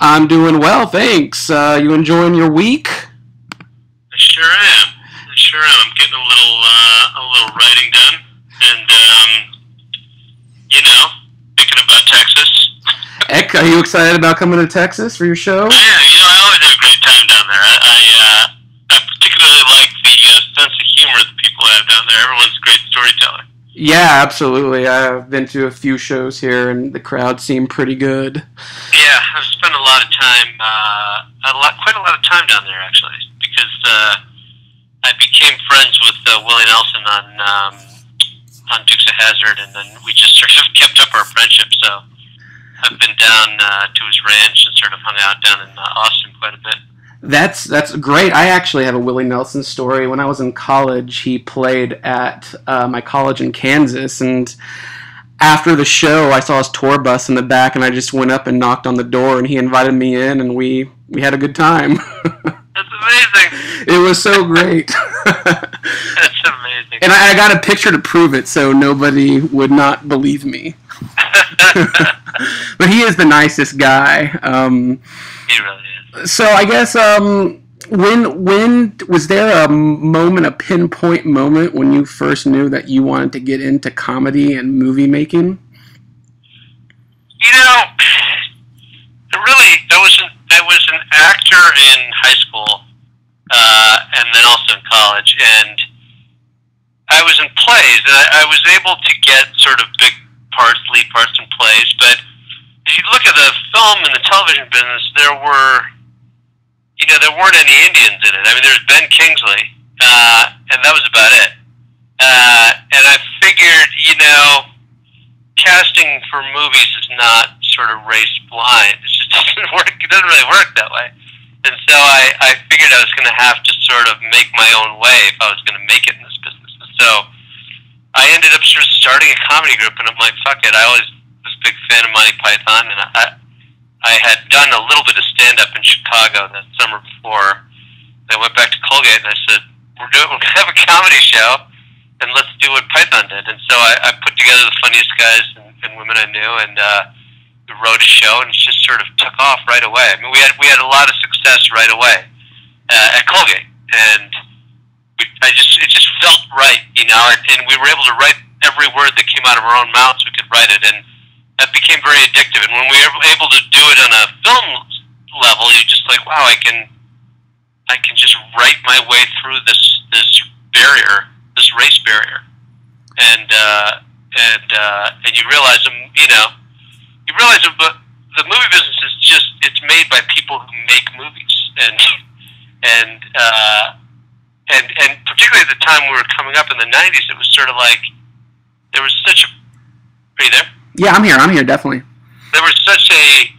I'm doing well, thanks. You enjoying your week? I sure am. I sure am. I'm getting a little writing done, and you know, thinking about Texas. Eck, are you excited about coming to Texas for your show? Yeah, I always have a great time down there. I particularly like the sense of humor that people have down there. Everyone's a great storyteller. Yeah, absolutely. I've been to a few shows here, and the crowd seemed pretty good. Yeah, I've spent a lot of time, quite a lot of time down there actually, because I became friends with Willie Nelson on Dukes of Hazzard, and then we just sort of kept up our friendship. So I've been down to his ranch and sort of hung out down in Austin quite a bit. That's great. I actually have a Willie Nelson story. When I was in college, he played at my college in Kansas, and after the show, I saw his tour bus in the back, and I just went up and knocked on the door, and he invited me in, and we had a good time. That's amazing. It was so great. That's amazing. And I got a picture to prove it, so nobody would not believe me. But he is the nicest guy. He really is. So I guess when was there a moment, a pinpoint moment when you first knew that you wanted to get into comedy and movie making? You know, I was an actor in high school, and then also in college, and I was in plays, and I was able to get sort of big parts, lead parts in plays, but if you look at the film and the television business, there weren't any Indians in it. I mean, there was Ben Kingsley, and that was about it. And I figured, casting for movies is not sort of race blind. It just doesn't work. It doesn't really work that way. And so I figured I was going to have to sort of make my own way if I was going to make it in this business. And so I ended up sort of starting a comedy group, and I'm like, fuck it. I always was a big fan of Monty Python, and I had done a little bit of stand-up in Chicago that summer before. I went back to Colgate, and I said, we're going to have a comedy show, and let's do what Python did. And so I put together the funniest guys and women I knew, and we wrote a show, and it just sort of took off right away. I mean, we had a lot of success right away at Colgate, and it just felt right, and we were able to write every word that came out of our own mouths. We could write it, and that became very addictive. And when we were able to do it on a film level, you're just like, wow, I can just write my way through this barrier, this race barrier, and you realize, but the movie business is it's made by people who make movies, and particularly at the time we were coming up in the '90s, it was sort of like there was such a. Are you there? Yeah, I'm here, definitely. There was such a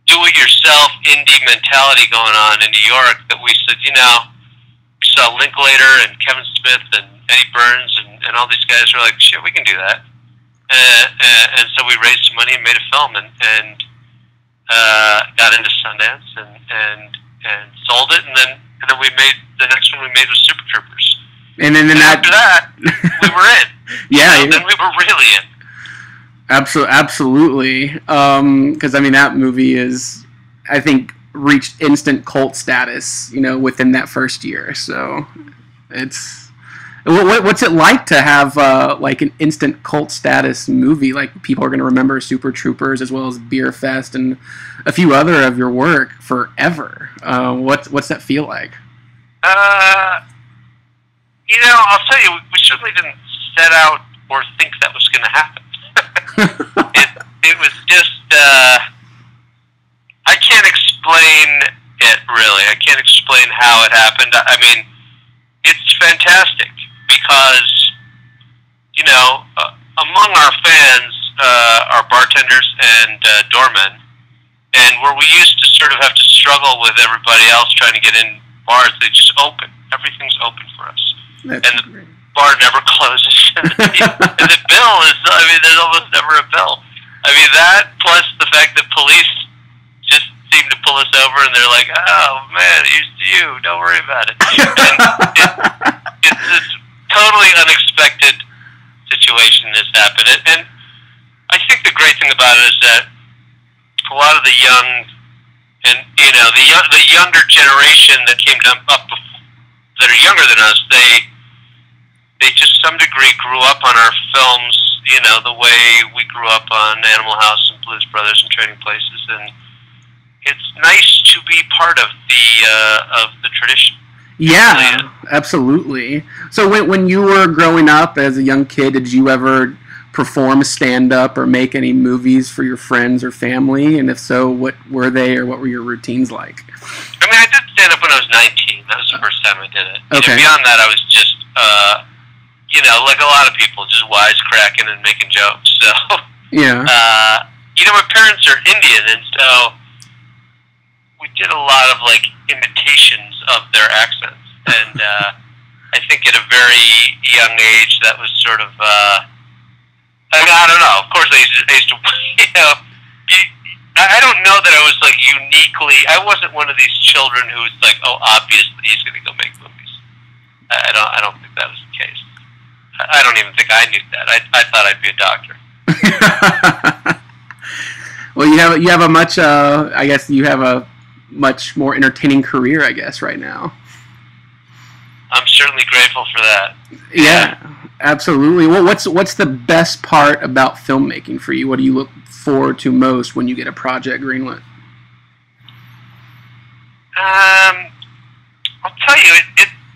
do-it-yourself indie mentality going on in New York that we said, we saw Linklater and Kevin Smith and Eddie Burns and all these guys were like, shit, we can do that. And so we raised some money and made a film and got into Sundance and sold it, and then we made the next one we made was Super Troopers. And then after that, we were in. Yeah. Then we were really in. Absolutely. Because that movie is, I think, reached instant cult status, within that first year. So it's what's it like to have like an instant cult status movie? Like people are going to remember Super Troopers as well as Beer Fest and a few other of your work forever. What's that feel like? I'll tell you, we certainly didn't set out or think that was going to happen. It was just, I can't explain it, really. I can't explain how it happened. I mean, it's fantastic because, among our fans are bartenders and doormen, and where we used to sort of have to struggle with everybody else trying to get in bars, they just open. Everything's open for us. That's and the great. bar never closes. And the bill is, there's almost never a bill. That plus the fact that police just seem to pull us over and they're like, oh man, used to you, don't worry about it. And it's this totally unexpected situation that's happened. And I think the great thing about it is that a lot of the young And the younger generation that came up that are younger than us, they to some degree grew up on our films, the way we grew up on Animal House and Blues Brothers and Trading Places, and it's nice to be part of the tradition. Yeah, absolutely. So when you were growing up as a young kid, did you ever perform stand-up or make any movies for your friends or family? And if so, what were they, or what were your routines like? I mean, I did stand-up when I was 19. That was the first time I did it. Okay. Beyond that, I was just, like a lot of people, just wisecracking and making jokes. So, yeah. My parents are Indian, and so we did a lot of, imitations of their accents. And I think at a very young age, that was sort of, I don't know. Of course, I used to I don't know that I was, uniquely, I wasn't one of these children who was obviously he's going to go make movies. I don't think that was the case. I don't even think I knew that. I thought I'd be a doctor. Well, you have a much, I guess you have a much more entertaining career, I guess, right now. I'm certainly grateful for that. Yeah, absolutely. Well, what's the best part about filmmaking for you? What do you look forward to most when you get a project greenlit? I'll tell you,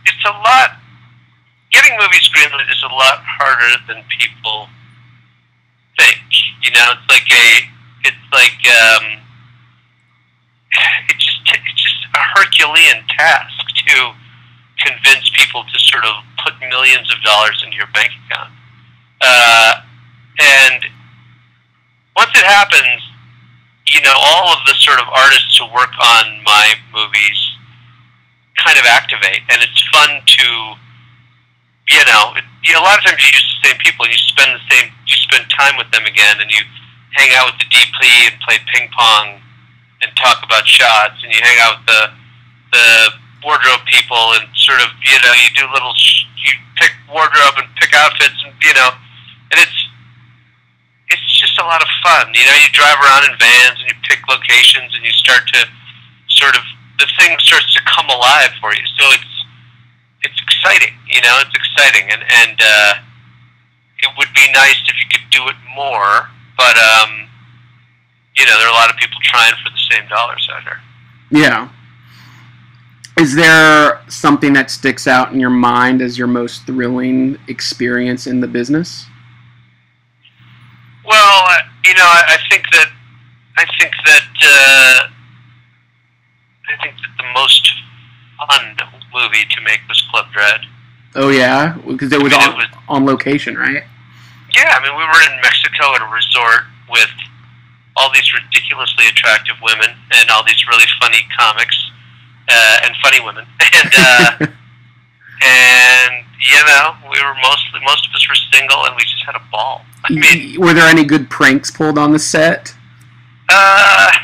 it's a lot. Getting movies greenlit is a lot harder than people think. It's just a Herculean task to convince people to sort of put millions of dollars into your bank account. And once it happens, all of the sort of artists who work on my movies kind of activate, and it's fun to, a lot of times you use the same people, and you spend time with them again, and you hang out with the DP and play ping pong and talk about shots, and you hang out with the wardrobe people, and sort of, you do you pick wardrobe and pick outfits, and, and it's just a lot of fun. You drive around in vans, and you pick locations, and you start to sort of, the thing starts to come alive for you. So it's exciting, it's exciting, and it would be nice if you could do it more, but, there are a lot of people trying for the same dollars out there. Yeah. Is there something that sticks out in your mind as your most thrilling experience in the business? Well, I think that the most fun movie to make was Club Dread. Oh yeah, because it was on location, right? Yeah, we were in Mexico at a resort with all these ridiculously attractive women and all these really funny comics and funny women, and and we were most of us were single, and we just had a ball. Were there any good pranks pulled on the set? I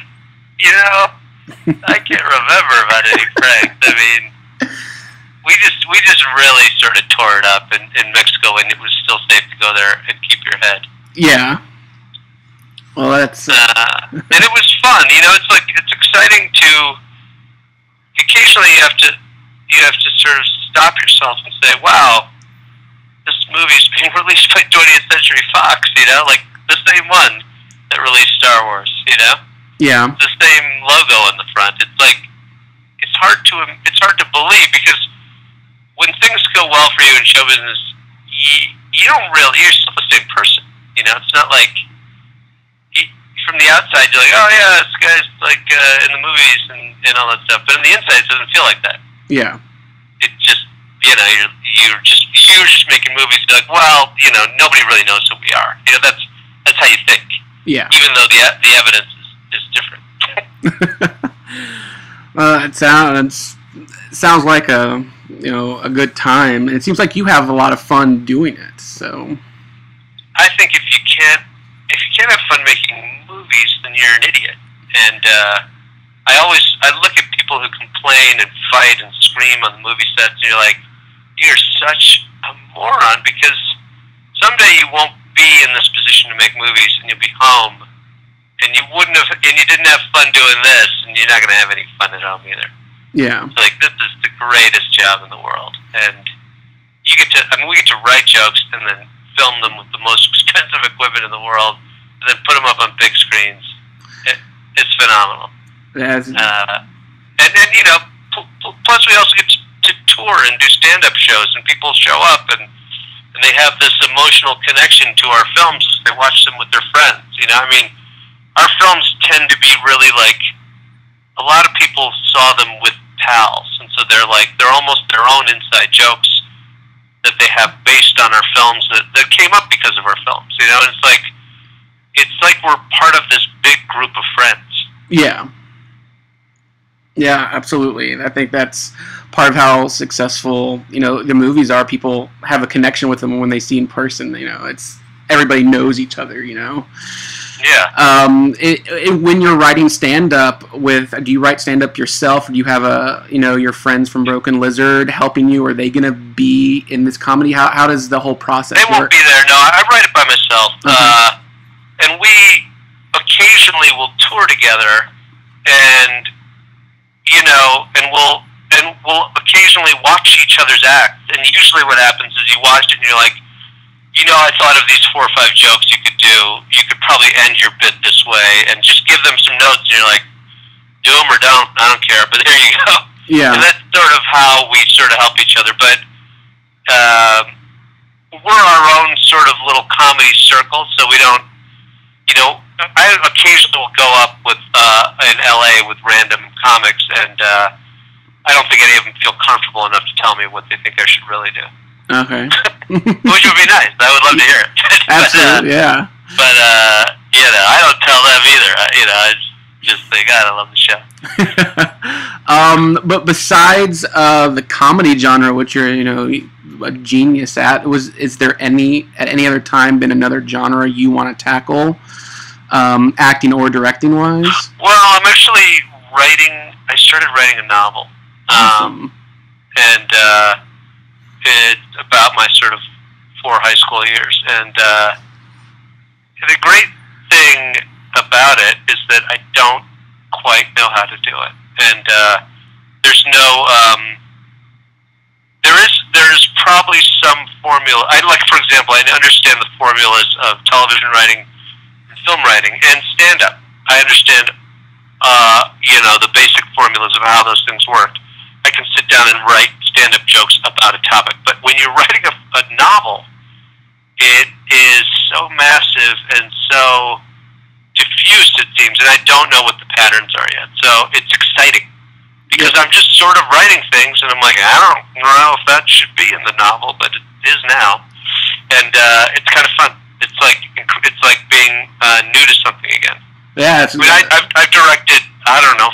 can't remember about any pranks. We just really sort of tore it up in Mexico, and it was still safe to go there and keep your head. Yeah. Well, that's and it was fun. It's exciting to. Occasionally, you have to sort of stop yourself and say, "Wow, this movie's being released by 20th Century Fox." The same one that released Star Wars. Yeah. The same logo on the front. It's hard to believe, because when things go well for you in show business, you don't really, you're still the same person. It's not like from the outside you're like, oh yeah, this guy's in the movies and all that stuff, but on the inside it doesn't feel like that. Yeah. It just you're just making movies. You're like, well, nobody really knows who we are. That's how you think. Yeah. Even though the evidence is different. It sounds like a good time. It seems like you have a lot of fun doing it. So I think if you can't have fun making movies, then you're an idiot. And I look at people who complain and fight and scream on the movie sets, and you're like, you're such a moron, because someday you won't be in this position to make movies, and you'll be home, and you didn't have fun doing this, and you're not going to have any fun at home either. Yeah. So, like, this is the greatest job in the world, and we get to write jokes and then film them with the most expensive equipment in the world, and then put them up on big screens. It's phenomenal. And then, you know, plus we also get to tour and do stand-up shows, and people show up, and they have this emotional connection to our films. They watch them with their friends, you know? I mean, our films tend to be really like, a lot of people saw them with pals, and so they're almost their own inside jokes that they have based on our films that came up because of our films, you know? And it's like we're part of this big group of friends. Yeah. Yeah, absolutely. I think that's part of how successful, you know, the movies are. People have a connection with them when they see in person. You know, everybody knows each other. You know. Yeah. When you're writing stand-up, do you write stand-up yourself? Or do you have your friends from Broken Lizard helping you? Are they going to be in this comedy? How does the whole process work? They won't be there. No, I write it by myself. And we occasionally will tour together, and you know, and we'll occasionally watch each other's acts. And usually, what happens is you watch it and you're like, you know, I thought of these 4 or 5 jokes you could do. You could probably end your bit this way, and just give them some notes. And you're like, do them or don't. I don't care. But there you go. Yeah. And that's sort of how we sort of help each other. But we're our own sort of little comedy circle, so we don't. You know, I occasionally will go up with in LA with random comics, and I don't think any of them feel comfortable enough to tell me what they think I should really do. Okay. Which would be nice. I would love to hear it. Absolutely, yeah. But you know, I don't tell them either. I just think, God, I love the show. But besides the comedy genre, which you're, you know, a genius at, is there at any other time been another genre you want to tackle, acting or directing wise? Well, I'm actually writing. I started writing a novel, and it's about my sort of 4 high school years. And the great thing about it is that I don't quite know how to do it, and there's no. There's probably some formula. For example, I understand the formulas of television writing, film writing, and stand-up. I understand, you know, the basic formulas of how those things work. I can sit down and write stand-up jokes about a topic. But when you're writing a novel, it is so massive and so diffused, it seems, and I don't know what the patterns are yet. So it's exciting. Because I'm just sort of writing things, and I'm like, I don't know if that should be in the novel, but it is now, and it's kind of fun. It's like being new to something again. Yeah, I've directed 50+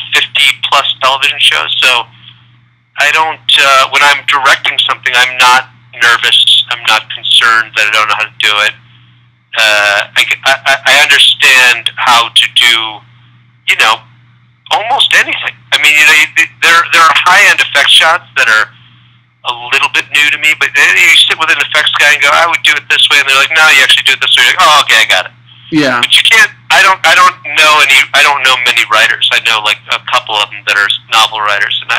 television shows, so I don't. When I'm directing something, I'm not nervous. I'm not concerned that I don't know how to do it. I understand how to do, you know, almost anything. I mean, you know, there are high-end effects shots that are a little bit new to me, but then you sit with an effects guy and go, I would do it this way, and they're like, no, you actually do it this way. You're like, oh, okay, I got it. Yeah. But you can't. I don't know many writers. I know like a couple of them that are novel writers, and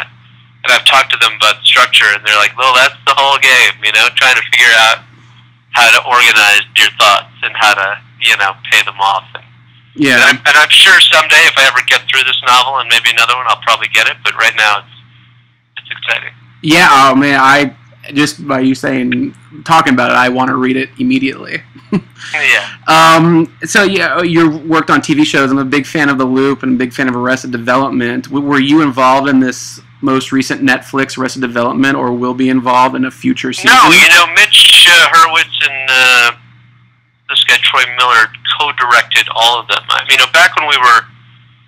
I've talked to them about structure, and they're like, well, that's the whole game, you know, trying to figure out how to organize your thoughts and how to, you know, pay them off. Yeah. And I'm sure someday, if I ever get through this novel and maybe another one, I'll probably get it. But right now, it's exciting. Yeah. Oh man, I just by you talking about it, I want to read it immediately. Yeah. So yeah, you worked on TV shows. I'm a big fan of The Loop and a big fan of Arrested Development. Were you involved in this most recent Netflix Arrested Development, or will be involved in a future season? No, you know, Mitch Hurwitz and this guy Troy Miller co-directed all of them. I mean, you know, back when we were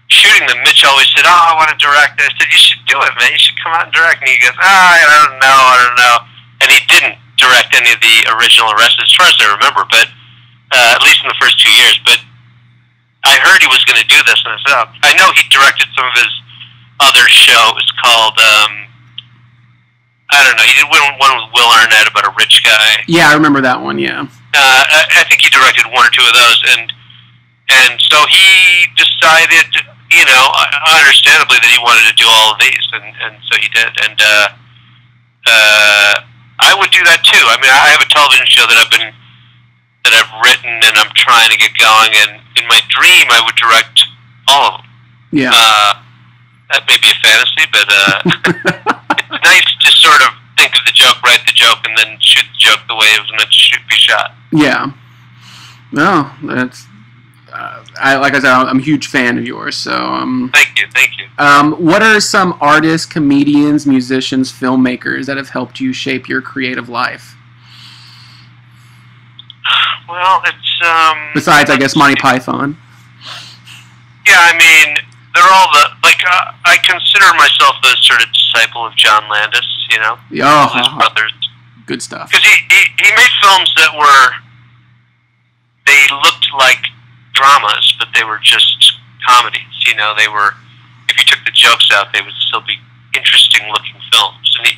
shooting them, Mitch always said, "Oh, I want to direct." I said, "You should do it, man. You should come out and direct." And he goes, I don't know. And he didn't direct any of the original Arrested, as far as I remember, but at least in the first 2 years. But I heard he was going to do this, and I said, oh. I know he directed some of his other shows called, I don't know, he did one with Will Arnett about a rich guy. Yeah, I remember that one, yeah. I think he directed 1 or 2 of those, and And so he decided, understandably, that he wanted to do all of these, and so he did. And I would do that too. I mean, I have a television show that I've written, and I'm trying to get going. And in my dream, I would direct all of them. Yeah. That may be a fantasy, but it's nice to sort of think of the joke, write the joke, and then shoot the joke the way it was meant to be shot. Yeah. No, that's. Like I said, I'm a huge fan of yours. So. Thank you. What are some artists, comedians, musicians, filmmakers that have helped you shape your creative life? Well, it's besides, I guess, Monty Python. Yeah, I mean, they're all I consider myself a sort of disciple of John Landis. Yeah, his brothers. Good stuff. Because he made films that they looked like dramas, but they were just comedies. They were, if you took the jokes out, they would still be interesting looking films. And he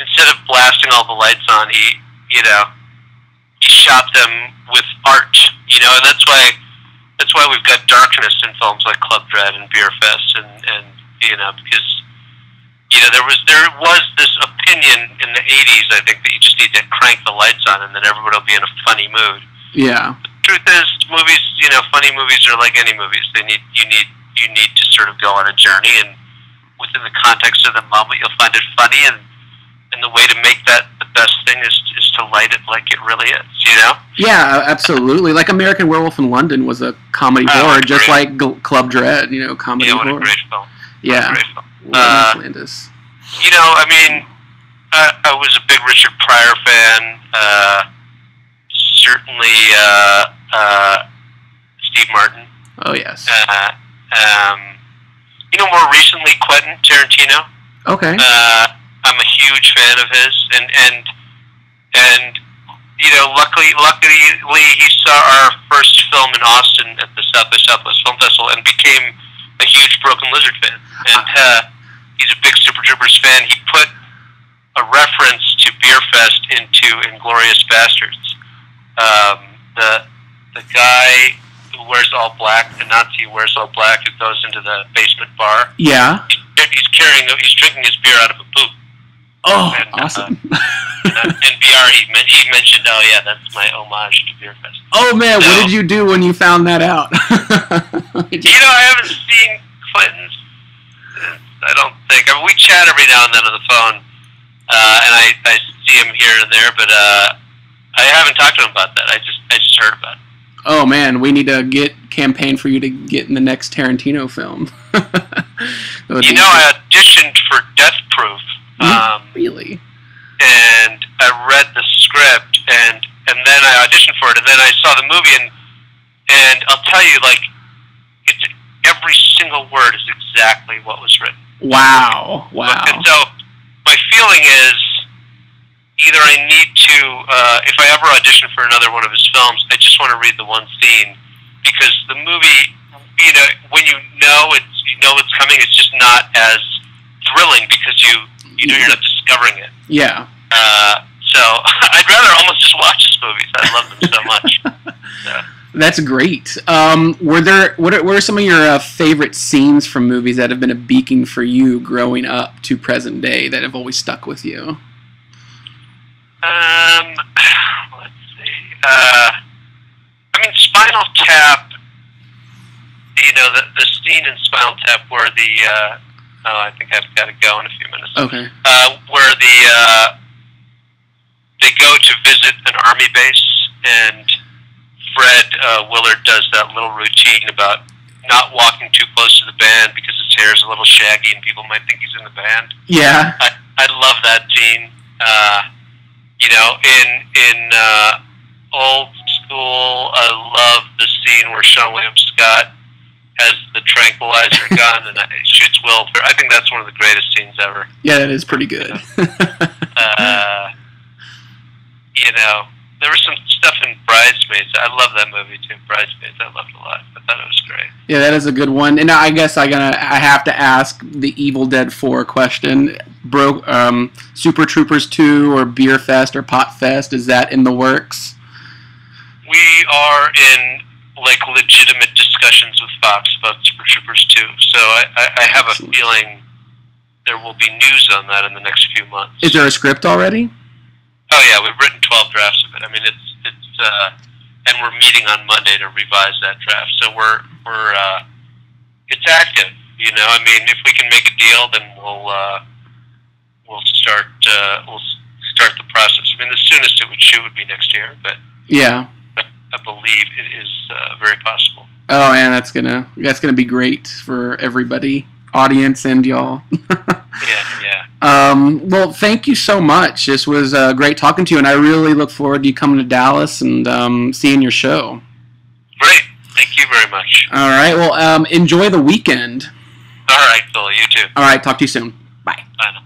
instead of blasting all the lights on, he shot them with art. And that's why we've got darkness in films like Club Dread and Beer Fest, and because there was this opinion in the 80s, I think, that you just need to crank the lights on and then everybody will be in a funny mood. Yeah. The truth is, movies, funny movies are like any movies. You need to sort of go on a journey, and within the context of the moment, you'll find it funny, and the way to make that the best thing is to light it like it really is, Yeah, absolutely. Like American Werewolf in London was a comedy horror, just like Club Dread, comedy horror. Yeah, what a great film. Yeah. What a great film. Landis. I mean, I was a big Richard Pryor fan. Certainly, Steve Martin. Oh, yes. More recently, Quentin Tarantino. Okay. I'm a huge fan of his, and luckily he saw our first film in Austin at the South by Southwest Film Festival and became a huge Broken Lizard fan. And he's a big Super Troopers fan. He put a reference to Beer Fest into Inglourious Basterds. The guy who wears all black, the Nazi who wears all black, who goes into the basement bar. Yeah. He's drinking his beer out of a boot. Oh, and, awesome. NPR, he mentioned, oh yeah, that's my homage to Beer Fest. Oh man, what did you do when you found that out? I haven't seen Clinton's. I don't think. I mean, we chat every now and then on the phone, and I see him here and there, but I haven't talked to him about that. I just heard about it. Oh man, we need to campaign for you to get in the next Tarantino film. I auditioned for Death Proof. Really? And I read the script, and then I auditioned for it, and then I saw the movie, and I'll tell you, it's every single word is exactly what was written. Wow. And so my feeling is either I need to, if I ever audition for another one of his films, I just want to read the one scene, because the movie, when you know it's coming, it's just not as thrilling because you're not discovering it. Yeah. So I'd rather almost just watch his movies. I love them so much. So. That's great. What are some of your favorite scenes from movies that have been a beacon for you growing up to present day that have always stuck with you? Let's see. Spinal Tap. The scene in Spinal Tap where I think I've got to go in a few minutes. Okay. Where they go to visit an army base, and Fred Willard does that little routine about not walking too close to the band because his hair is a little shaggy and people might think he's in the band. Yeah. I love that scene. In Old School, I love the scene where Sean William Scott has the tranquilizer gun and shoots Will. I think that's one of the greatest scenes ever. Yeah, that is pretty good. There was some stuff in Bridesmaids. I love that movie too. Bridesmaids, I loved a lot. I thought it was great. Yeah, that is a good one. And I guess I have to ask the Evil Dead 4 question. Super Troopers 2 or Beer Fest or Pot Fest, is that in the works? We are in like legitimate discussions with Fox about Super Troopers 2. So I have a feeling there will be news on that in the next few months. Is there a script already? Oh yeah, we've written 12 drafts of it. I mean, it's and we're meeting on Monday to revise that draft. So we're it's active. You know, I mean, if we can make a deal, then we'll start the process. I mean, the soonest it would shoot would be next year, but yeah, I believe it is very possible. Oh man, that's gonna be great for everybody, audience and y'all. Yeah. Well, thank you so much. This was great talking to you, and I really look forward to you coming to Dallas and seeing your show. Great. Thank you very much. All right. Well, enjoy the weekend. All right, Phil. You too. All right. Talk to you soon. Bye. Bye now.